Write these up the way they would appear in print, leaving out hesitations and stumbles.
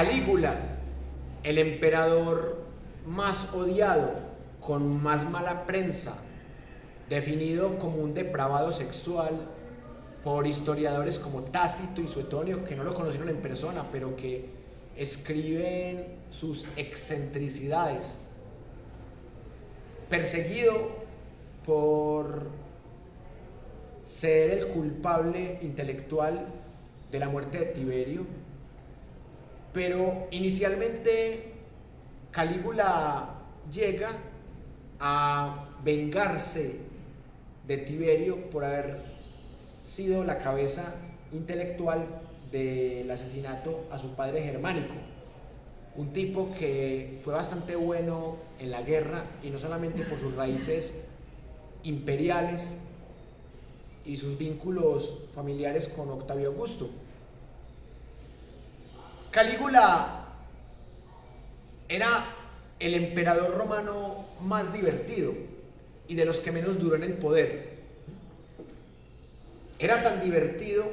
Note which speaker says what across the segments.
Speaker 1: Calígula, el emperador más odiado, con más mala prensa, definido como un depravado sexual por historiadores como Tácito y Suetonio, que no lo conocieron en persona, pero que escriben sus excentricidades. Perseguido por ser el culpable intelectual de la muerte de Tiberio, pero inicialmente Calígula llega a vengarse de Tiberio por haber sido la cabeza intelectual del asesinato a su padre Germánico, un tipo que fue bastante bueno en la guerra, y no solamente por sus raíces imperiales y sus vínculos familiares con Octavio Augusto. Calígula era el emperador romano más divertido y de los que menos duró en el poder. Era tan divertido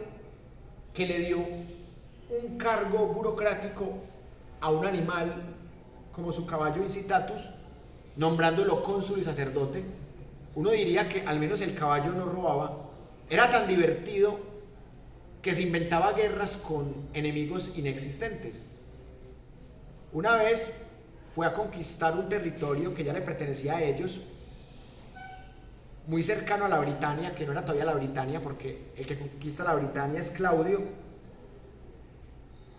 Speaker 1: que le dio un cargo burocrático a un animal como su caballo Incitatus, nombrándolo cónsul y sacerdote. Uno diría que al menos el caballo no robaba. Era tan divertido que se inventaba guerras con enemigos inexistentes. Una vez fue a conquistar un territorio que ya le pertenecía a ellos, muy cercano a la Britania, que no era todavía la Britania, porque el que conquista la Britania es Claudio.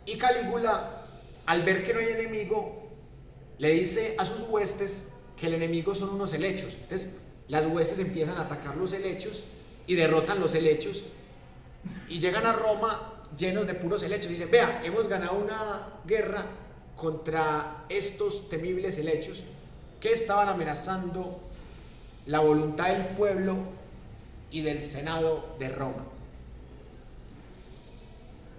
Speaker 1: Y Calígula, al ver que no hay enemigo, le dice a sus huestes que el enemigo son unos helechos. Entonces las huestes empiezan a atacar los helechos y derrotan los helechos y llegan a Roma llenos de puros helechos. Dicen: vea, hemos ganado una guerra contra estos temibles helechos que estaban amenazando la voluntad del pueblo y del Senado de Roma.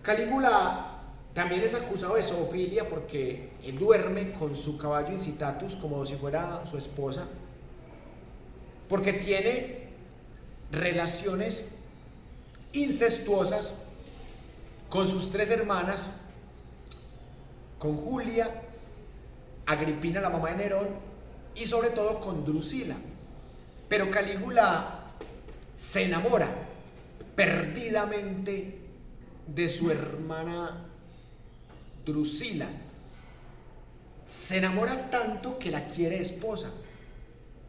Speaker 1: Calígula también es acusado de zoofilia porque duerme con su caballo Incitatus como si fuera su esposa, porque tiene relaciones incestuosas con sus tres hermanas, con Julia, Agripina, la mamá de Nerón, y sobre todo con Drusila. Pero Calígula se enamora perdidamente de su hermana Drusila. Se enamora tanto que la quiere esposa,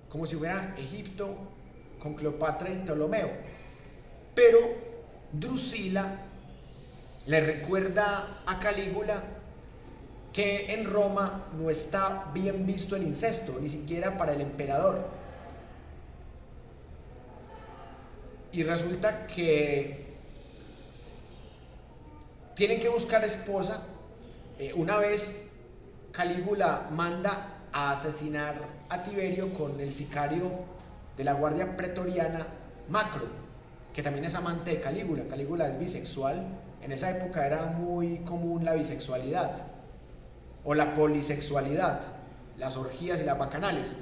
Speaker 1: como si fuera Egipto con Cleopatra y Ptolomeo. Pero Drusila le recuerda a Calígula que en Roma no está bien visto el incesto, ni siquiera para el emperador. Y resulta que tienen que buscar esposa. Una vez Calígula manda a asesinar a Tiberio con el sicario de la guardia pretoriana Macro, que también es amante de Calígula. Calígula es bisexual. En esa época era muy común la bisexualidad o la polisexualidad, las orgías y las bacanales.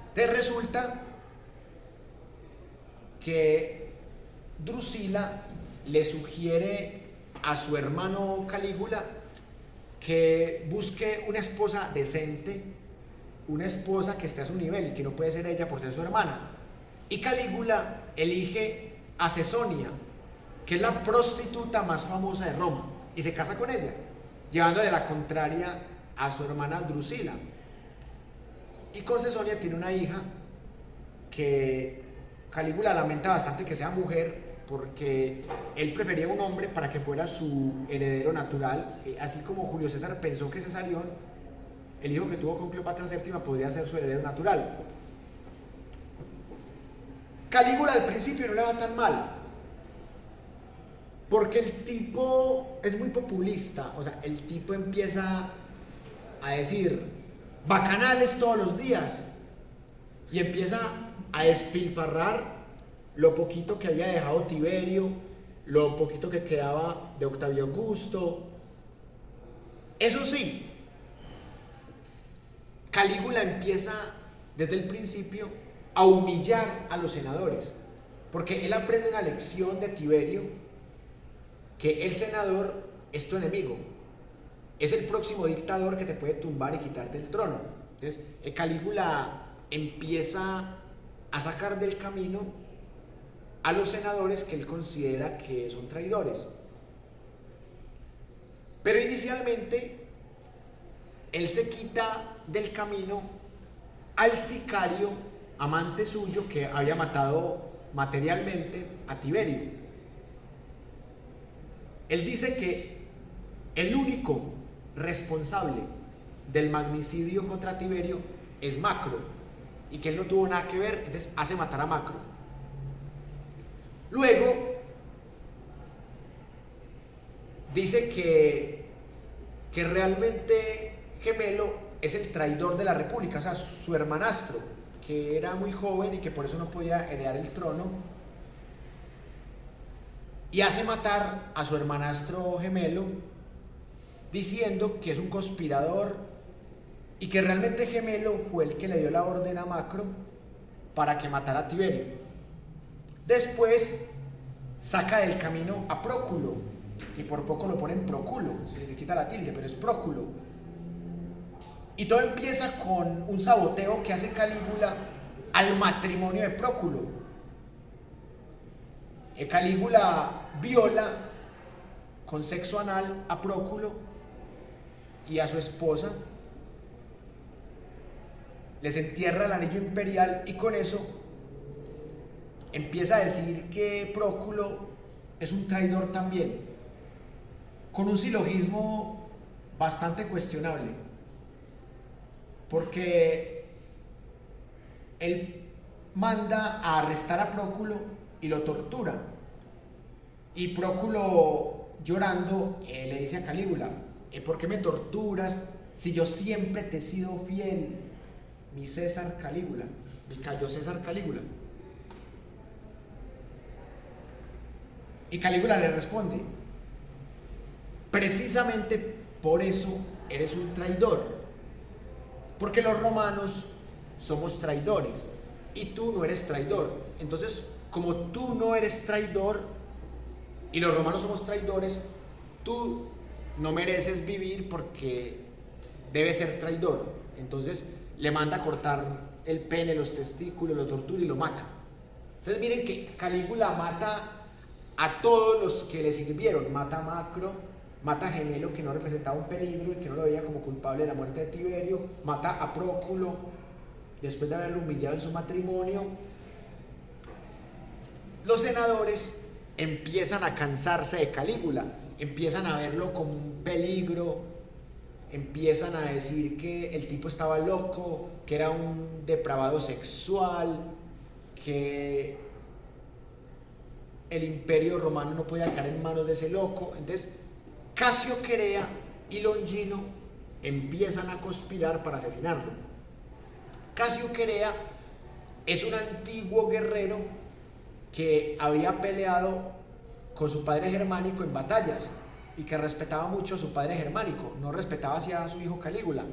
Speaker 1: Entonces resulta que Drusila le sugiere a su hermano Calígula que busque una esposa decente, una esposa que esté a su nivel y que no puede ser ella por ser su hermana. Y Calígula elige a Cesonia, que es la prostituta más famosa de Roma, y se casa con ella, llevando de la contraria a su hermana Drusila. Y con Cesonia tiene una hija que Calígula lamenta bastante que sea mujer, porque él prefería un hombre para que fuera su heredero natural, así como Julio César pensó que Cesarión, el hijo que tuvo con Cleopatra VII, podría ser su heredero natural. Calígula al principio no le va tan mal, porque el tipo es muy populista. O sea, el tipo empieza a decir bacanales todos los días y empieza a despilfarrar lo poquito que había dejado Tiberio, lo poquito que quedaba de Octavio Augusto. Eso sí, Calígula empieza desde el principio a humillar a los senadores, porque él aprende una lección de Tiberio, que el senador es tu enemigo, es el próximo dictador que te puede tumbar y quitarte el trono. Entonces, Calígula empieza a sacar del camino a los senadores que él considera que son traidores. Pero inicialmente, él se quita del camino al sicario, amante suyo, que había matado materialmente a Tiberio. Él dice que el único responsable del magnicidio contra Tiberio es Macro, y que él no tuvo nada que ver, entonces hace matar a Macro. Luego dice que realmente Gemelo es el traidor de la república, o sea, su hermanastro, que era muy joven y que por eso no podía heredar el trono, y hace matar a su hermanastro Gemelo, diciendo que es un conspirador y que realmente Gemelo fue el que le dio la orden a Macro para que matara a Tiberio. Después saca del camino a Próculo, que por poco lo ponen Próculo, se le quita la tilde, pero es Próculo. Y todo empieza con un saboteo que hace Calígula al matrimonio de Próculo. Calígula viola con sexo anal a Próculo y a su esposa, les entierra el anillo imperial, y con eso empieza a decir que Próculo es un traidor también, con un silogismo bastante cuestionable, porque él manda a arrestar a Próculo y lo tortura, y Próculo, llorando, le dice a Calígula: ¿por qué me torturas si yo siempre te he sido fiel, mi César Calígula, mi Cayo César Calígula? Y Calígula le responde: precisamente por eso eres un traidor, porque los romanos somos traidores y tú no eres traidor. Entonces, como tú no eres traidor y los romanos somos traidores, tú no mereces vivir porque debes ser traidor. Entonces le manda a cortar el pene, los testículos, lo tortura y lo mata. Entonces miren que Calígula mata a todos los que le sirvieron. Mata a Macro, mata a Gemelo, que no representaba un peligro y que no lo veía como culpable de la muerte de Tiberio, mata a Próculo después de haberlo humillado en su matrimonio. Los senadores empiezan a cansarse de Calígula, empiezan a verlo como un peligro, empiezan a decir que el tipo estaba loco, que era un depravado sexual, que el imperio romano no podía caer en manos de ese loco. Entonces Casio Querea y Longino empiezan a conspirar para asesinarlo. Casio Querea es un antiguo guerrero que había peleado con su padre Germánico en batallas y que respetaba mucho a su padre Germánico, no respetaba hacia su hijo Calígula.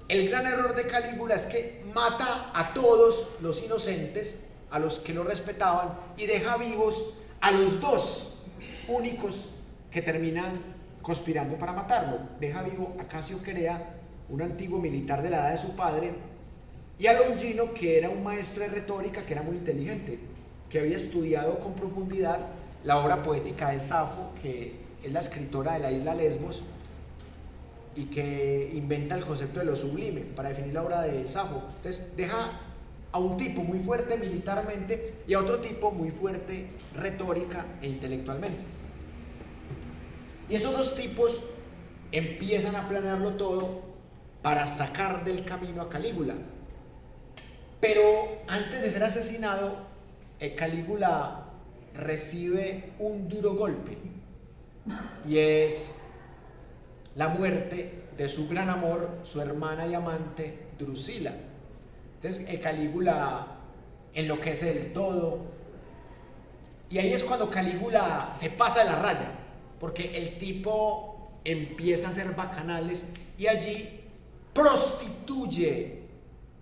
Speaker 1: El gran error de Calígula es que mata a todos los inocentes, a los que lo respetaban, y deja vivos a los dos únicos que terminan conspirando para matarlo. Deja vivo a Casio Querea, un antiguo militar de la edad de su padre, y a Longino, que era un maestro de retórica, que era muy inteligente, que había estudiado con profundidad la obra poética de Safo, que es la escritora de la isla Lesbos, y que inventa el concepto de lo sublime para definir la obra de Safo. Entonces deja a un tipo muy fuerte militarmente y a otro tipo muy fuerte retórica e intelectualmente. Y esos dos tipos empiezan a planearlo todo para sacar del camino a Calígula. Pero antes de ser asesinado, Calígula recibe un duro golpe, y es la muerte de su gran amor, su hermana y amante Drusila. Entonces Calígula enloquece del todo, y ahí es cuando Calígula se pasa de la raya, porque el tipo empieza a hacer bacanales y allí prostituye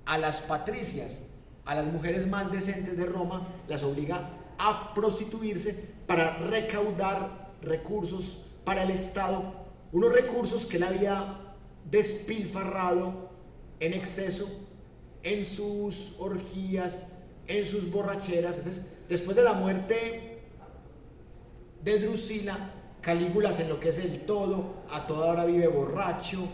Speaker 1: a las patricias, a las mujeres más decentes de Roma, las obliga a prostituirse para recaudar recursos para el Estado unos recursos que él había despilfarrado en exceso en sus orgías, en sus borracheras. Entonces, después de la muerte de Drusila, Calígula se enloquece del todo, a toda hora vive borracho.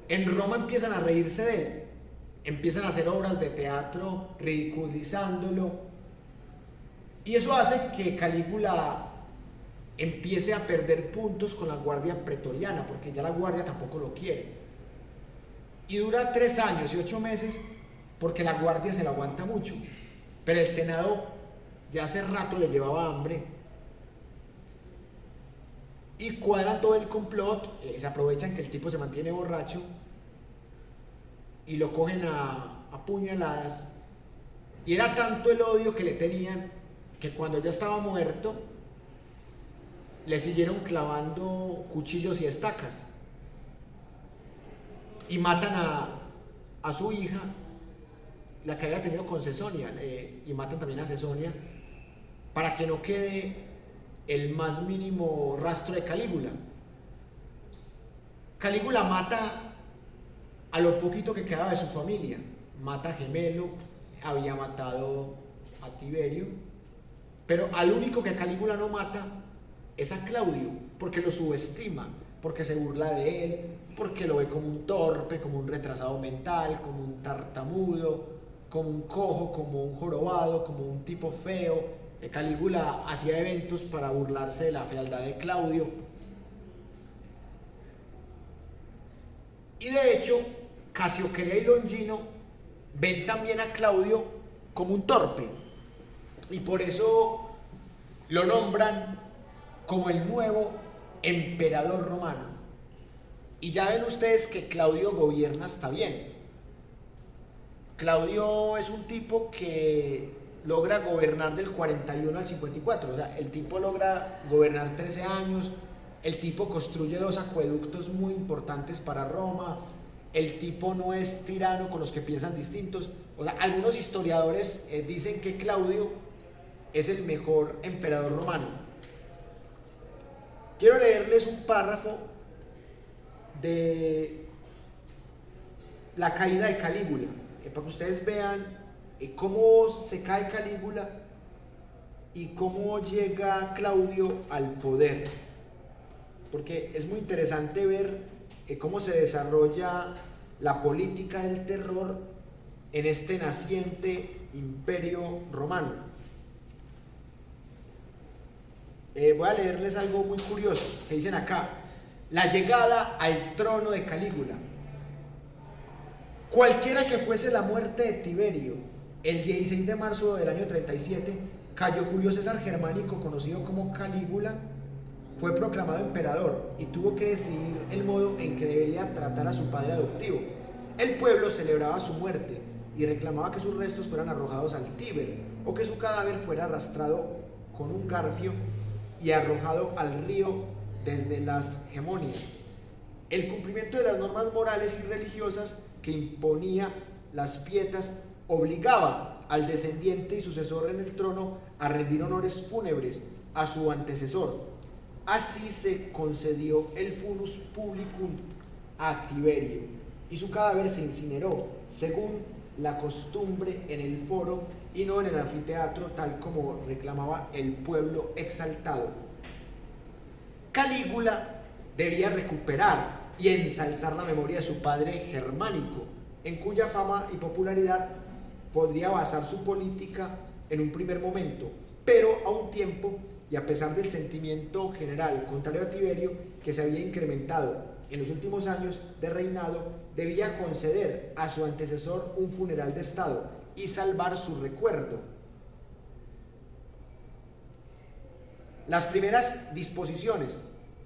Speaker 1: En Roma empiezan a reírse de él, empiezan a hacer obras de teatro ridiculizándolo, y eso hace que Calígula empiece a perder puntos con la guardia pretoriana, porque ya la guardia tampoco lo quiere, y dura 3 años y 8 meses porque la guardia se la aguanta mucho, pero el Senado ya hace rato le llevaba hambre y cuadran todo el complot. Se aprovechan que el tipo se mantiene borracho y lo cogen a puñaladas, y era tanto el odio que le tenían que cuando ya estaba muerto le siguieron clavando cuchillos y estacas y matan a su hija, la que había tenido con Cesonia, y matan también a Cesonia para que no quede el más mínimo rastro de Calígula. Calígula mata a lo poquito que quedaba de su familia, mata a Gemelo, había matado a Tiberio, pero al único que Calígula no mata es a Claudio, porque lo subestima, porque se burla de él, porque lo ve como un torpe, como un retrasado mental, como un tartamudo, como un cojo, como un jorobado, como un tipo feo. Calígula hacía eventos para burlarse de la fealdad de Claudio. Y de hecho, Casioquerea y Longino ven también a Claudio como un torpe, y por eso lo nombran como el nuevo emperador romano. Y ya ven ustedes que Claudio gobierna hasta bien. Claudio es un tipo que logra gobernar del 41 al 54, o sea, el tipo logra gobernar 13 años, el tipo construye 2 acueductos muy importantes para Roma, el tipo no es tirano con los que piensan distintos. O sea, algunos historiadores dicen que Claudio es el mejor emperador romano. Quiero leerles un párrafo de la caída de Calígula, para que ustedes vean cómo se cae Calígula y cómo llega Claudio al poder, porque es muy interesante ver cómo se desarrolla la política del terror en este naciente imperio romano. Voy a leerles algo muy curioso que dicen acá: la llegada al trono de Calígula. Cualquiera que fuese la muerte de Tiberio, el 16 de marzo del año 37, Cayo Julio César Germánico, conocido como Calígula, fue proclamado emperador y tuvo que decidir el modo en que debería tratar a su padre adoptivo. El pueblo celebraba su muerte y reclamaba que sus restos fueran arrojados al Tíber, o que su cadáver fuera arrastrado con un garfio y arrojado al río desde las Gemonias. El cumplimiento de las normas morales y religiosas que imponía las Pietas obligaba al descendiente y sucesor en el trono a rendir honores fúnebres a su antecesor. Así se concedió el funus publicum a Tiberio, y su cadáver se incineró según la costumbre en el foro y no en el anfiteatro, tal como reclamaba el pueblo exaltado. Calígula debía recuperar y ensalzar la memoria de su padre Germánico, en cuya fama y popularidad podría basar su política en un primer momento, pero a un tiempo y a pesar del sentimiento general contrario a Tiberio, que se había incrementado en los últimos años de reinado, debía conceder a su antecesor un funeral de Estado y salvar su recuerdo. Las primeras disposiciones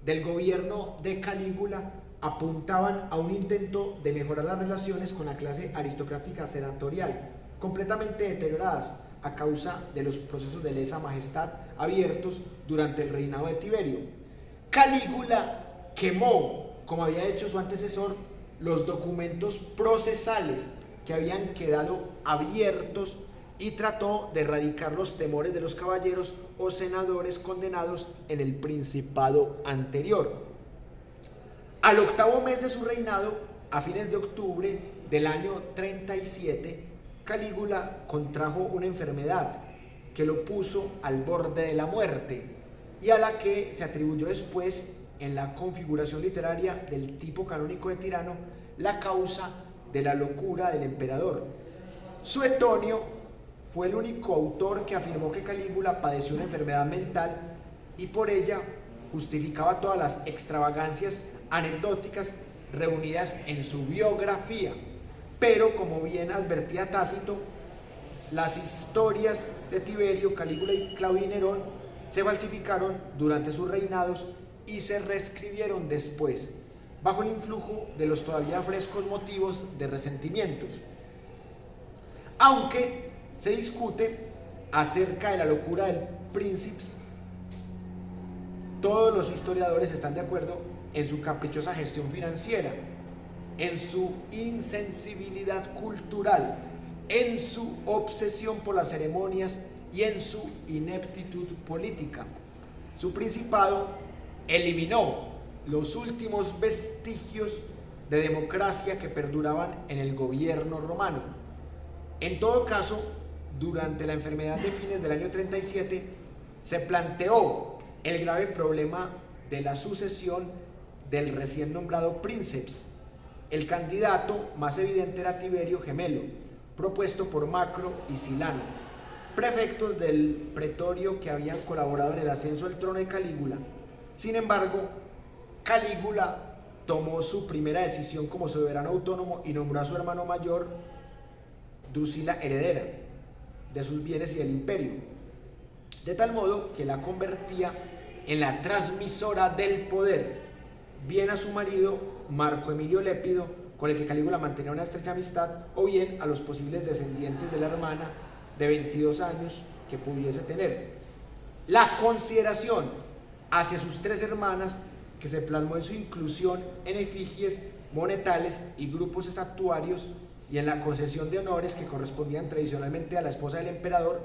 Speaker 1: del gobierno de Calígula apuntaban a un intento de mejorar las relaciones con la clase aristocrática senatorial, completamente deterioradas a causa de los procesos de lesa majestad abiertos durante el reinado de Tiberio. Calígula quemó, como había hecho su antecesor, los documentos procesales que habían quedado abiertos y trató de erradicar los temores de los caballeros o senadores condenados en el principado anterior. Al octavo mes de su reinado, a fines de octubre del año 37, Calígula contrajo una enfermedad que lo puso al borde de la muerte y a la que se atribuyó después, en la configuración literaria del tipo canónico de tirano, la causa de la locura del emperador. Suetonio fue el único autor que afirmó que Calígula padeció una enfermedad mental y por ella justificaba todas las extravagancias anecdóticas reunidas en su biografía. Pero, como bien advertía Tácito, las historias de Tiberio, Calígula y Claudio y Nerón se falsificaron durante sus reinados y se reescribieron después, bajo el influjo de los todavía frescos motivos de resentimientos. Aunque se discute acerca de la locura del Princeps, todos los historiadores están de acuerdo en su caprichosa gestión financiera, en su insensibilidad cultural, en su obsesión por las ceremonias y en su ineptitud política. Su principado eliminó los últimos vestigios de democracia que perduraban en el gobierno romano. En todo caso, durante la enfermedad de fines del año 37, se planteó el grave problema de la sucesión del recién nombrado Princeps. El candidato más evidente era Tiberio Gemelo, propuesto por Macro y Silano, prefectos del pretorio que habían colaborado en el ascenso al trono de Calígula. Sin embargo, Calígula tomó su primera decisión como soberano autónomo y nombró a su hermano mayor, Drusila, heredera de sus bienes y del imperio, de tal modo que la convertía en la transmisora del poder, bien a su marido Marco Emilio Lépido, con el que Calígula mantenía una estrecha amistad, o bien a los posibles descendientes de la hermana de 22 años que pudiese tener. La consideración hacia sus tres hermanas, que se plasmó en su inclusión en efigies monetales y grupos estatuarios y en la concesión de honores que correspondían tradicionalmente a la esposa del emperador,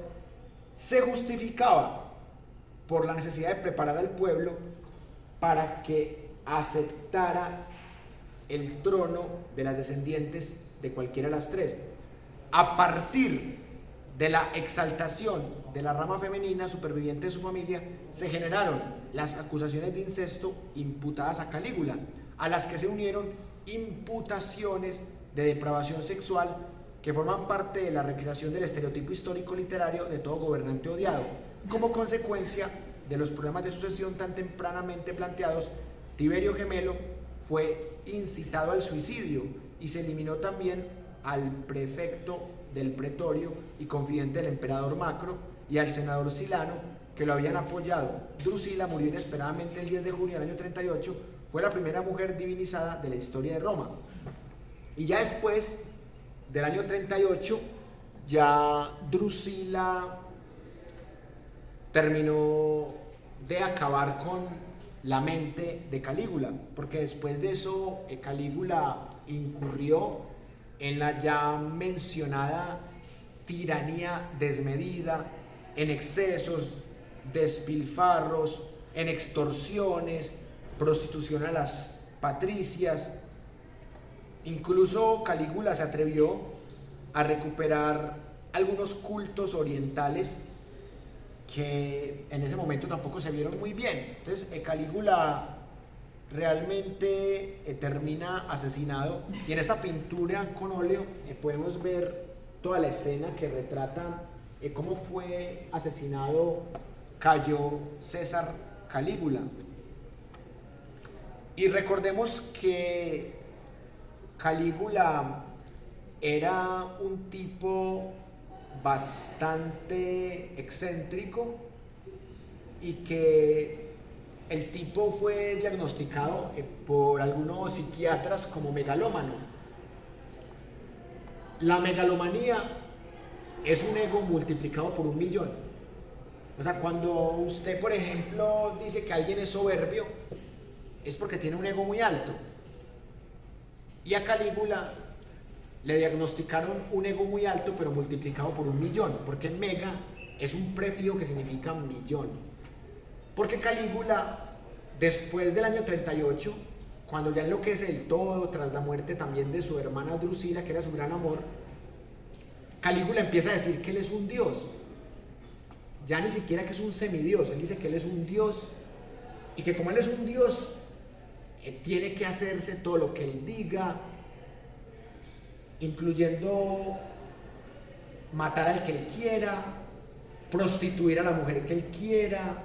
Speaker 1: se justificaba por la necesidad de preparar al pueblo para que aceptara el trono de las descendientes de cualquiera de las tres. A partir de la exaltación de la rama femenina superviviente de su familia, se generaron las acusaciones de incesto imputadas a Calígula, a las que se unieron imputaciones de depravación sexual que forman parte de la recreación del estereotipo histórico literario de todo gobernante odiado. Como consecuencia de los problemas de sucesión tan tempranamente planteados, Tiberio Gemelo fue incitado al suicidio y se eliminó también al prefecto del pretorio y confidente del emperador Macro y al senador Silano, que lo habían apoyado. Drusila murió inesperadamente el 10 de junio del año 38, fue la primera mujer divinizada de la historia de Roma. Y ya después del año 38, ya Drusila terminó de acabar con la mente de Calígula, porque después de eso Calígula incurrió en la ya mencionada tiranía desmedida, en excesos, despilfarros, en extorsiones, prostitución a las patricias. Incluso Calígula se atrevió a recuperar algunos cultos orientales que en ese momento tampoco se vieron muy bien. Entonces Calígula realmente termina asesinado, y en esta pintura con óleo podemos ver toda la escena que retrata cómo fue asesinado Cayo César Calígula. Y recordemos que Calígula era un tipo bastante excéntrico y que el tipo fue diagnosticado por algunos psiquiatras como megalómano. La megalomanía es un ego multiplicado por 1.000.000. O sea, cuando usted, por ejemplo, dice que alguien es soberbio, es porque tiene un ego muy alto. Y a Calígula le diagnosticaron un ego muy alto, pero multiplicado por 1.000.000, porque mega es un prefijo que significa millón. Porque Calígula, después del año 38, cuando ya enloquece del todo, tras la muerte también de su hermana Drusila, que era su gran amor, Calígula empieza a decir que él es un dios. Ya ni siquiera que es un semidios, él dice que él es un dios, y que como él es un dios, tiene que hacerse todo lo que él diga, incluyendo matar al que él quiera, prostituir a la mujer que él quiera.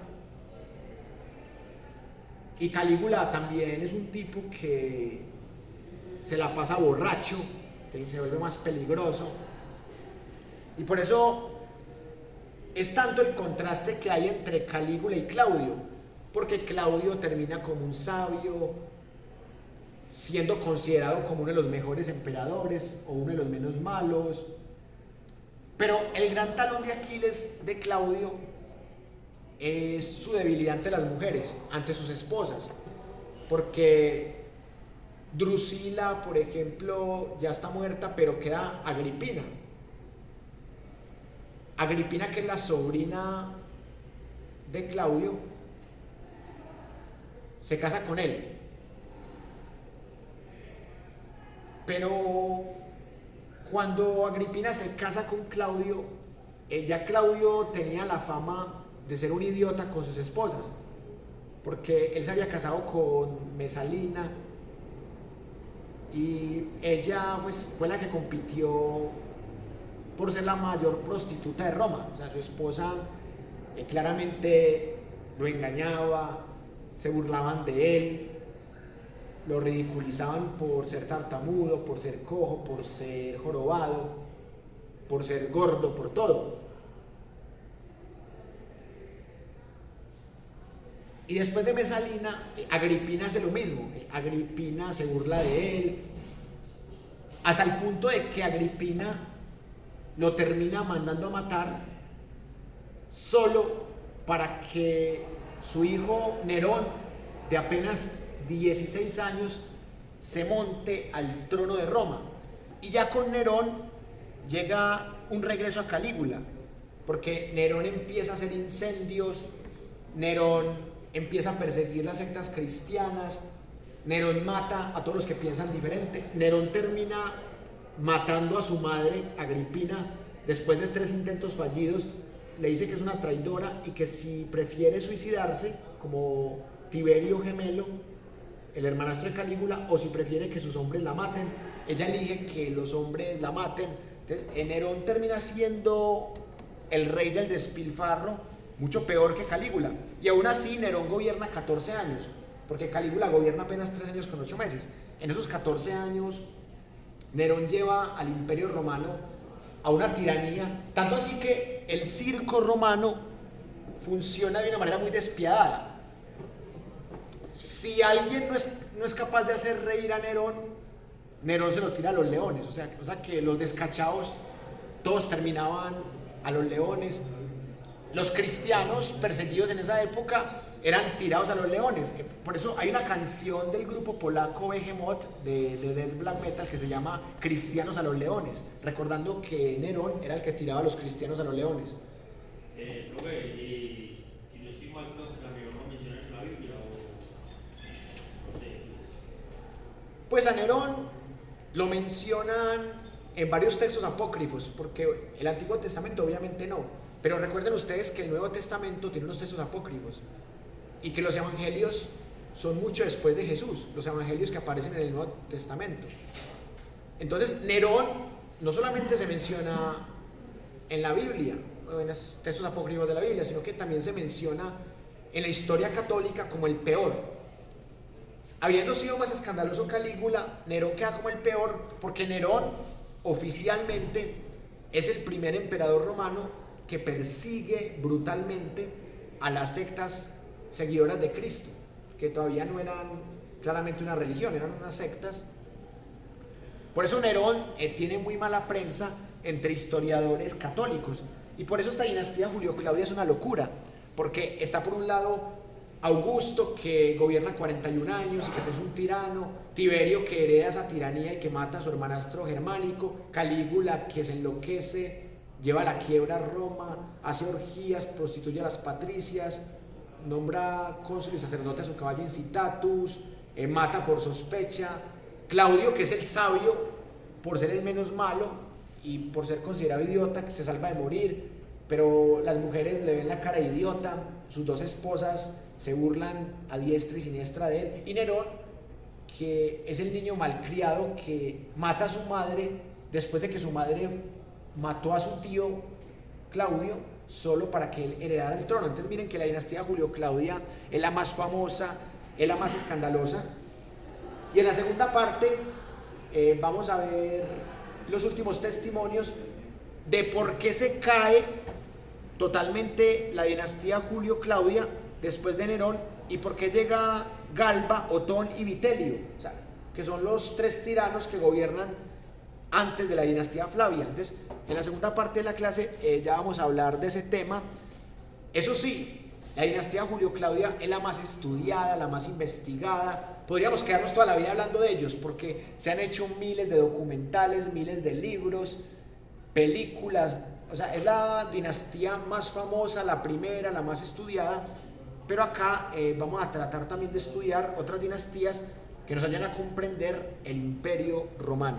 Speaker 1: Y Calígula también es un tipo que se la pasa borracho, que se vuelve más peligroso. Y por eso es tanto el contraste que hay entre Calígula y Claudio, porque Claudio termina como un sabio, siendo considerado como uno de los mejores emperadores o uno de los menos malos. Pero el gran talón de Aquiles de Claudio es su debilidad ante las mujeres, ante sus esposas, porque Drusila, por ejemplo, ya está muerta, pero queda Agripina. Agripina, que es la sobrina de Claudio, se casa con él. Pero cuando Agripina se casa con Claudio, ya Claudio tenía la fama de ser un idiota con sus esposas, porque él se había casado con Mesalina y ella pues, fue la que compitió por ser la mayor prostituta de Roma. O sea, su esposa claramente lo engañaba, se burlaban de él, lo ridiculizaban por ser tartamudo, por ser cojo, por ser jorobado, por ser gordo, por todo. Y después de Mesalina, Agripina hace lo mismo. Agripina se burla de él, hasta el punto de que Agripina lo termina mandando a matar solo para que su hijo Nerón, de apenas 16 años, se monte al trono de Roma. Y ya con Nerón llega un regreso a Calígula, porque Nerón empieza a hacer incendios, Nerón empieza a perseguir las sectas cristianas, Nerón mata a todos los que piensan diferente. Nerón termina matando a su madre, Agripina, después de 3 intentos fallidos. Le dice que es una traidora y que si prefiere suicidarse, como Tiberio Gemelo, el hermanastro de Calígula, o si prefiere que sus hombres la maten, ella elige que los hombres la maten. Entonces, Nerón termina siendo el rey del despilfarro, mucho peor que Calígula. Y aún así, Nerón gobierna 14 años, porque Calígula gobierna apenas 3 años con 8 meses. En esos 14 años, Nerón lleva al Imperio Romano a una tiranía, tanto así que el circo romano funciona de una manera muy despiadada. Si alguien no es capaz de hacer reír a Nerón, Nerón se lo tira a los leones. O sea que los descachados todos terminaban a los leones. Los cristianos perseguidos en esa época eran tirados a los leones. Por eso hay una canción del grupo polaco Behemoth de death black metal que se llama Cristianos a los leones, recordando que Nerón era el que tiraba a los cristianos a los leones.
Speaker 2: Profe, y si yo estoy mal, creo que la Nerón no menciona en la Biblia o no sé.
Speaker 1: Pues a Nerón lo mencionan en varios textos apócrifos, porque el Antiguo Testamento obviamente no. Pero recuerden ustedes que el Nuevo Testamento tiene unos textos apócrifos y que los evangelios son mucho después de Jesús, los evangelios que aparecen en el Nuevo Testamento. Entonces, Nerón no solamente se menciona en la Biblia, en los textos apócrifos de la Biblia, sino que también se menciona en la historia católica como el peor. Habiendo sido más escandaloso Calígula, Nerón queda como el peor porque Nerón oficialmente es el primer emperador romano que persigue brutalmente a las sectas seguidoras de Cristo, que todavía no eran claramente una religión, eran unas sectas. Por eso Nerón tiene muy mala prensa entre historiadores católicos, y por eso esta dinastía Julio-Claudia es una locura, porque está por un lado Augusto, que gobierna 41 años y que es un tirano, Tiberio, que hereda esa tiranía y que mata a su hermanastro Germánico, Calígula, que se enloquece, lleva a la quiebra a Roma, hace orgías, prostituye a las patricias, nombra cónsul y sacerdote a su caballo Incitatus, mata por sospecha, Claudio, que es el sabio por ser el menos malo y por ser considerado idiota, que se salva de morir, pero las mujeres le ven la cara de idiota, sus dos esposas se burlan a diestra y siniestra de él, y Nerón, que es el niño malcriado que mata a su madre después de que su madre mató a su tío Claudio solo para que él heredara el trono. Entonces miren que la dinastía Julio-Claudia es la más famosa, es la más escandalosa. Y en la segunda parte vamos a ver los últimos testimonios de por qué se cae totalmente la dinastía Julio-Claudia después de Nerón y por qué llega Galba, Otón y Vitelio, o sea, que son los tres tiranos que gobiernan antes de la dinastía Flavia. Entonces, en la segunda parte de la clase ya vamos a hablar de ese tema. Eso sí, la dinastía Julio-Claudia es la más estudiada, la más investigada. Podríamos quedarnos toda la vida hablando de ellos porque se han hecho miles de documentales, miles de libros, películas. O sea, es la dinastía más famosa, la primera, la más estudiada. Pero acá vamos a tratar también de estudiar otras dinastías que nos ayudan a comprender el Imperio Romano.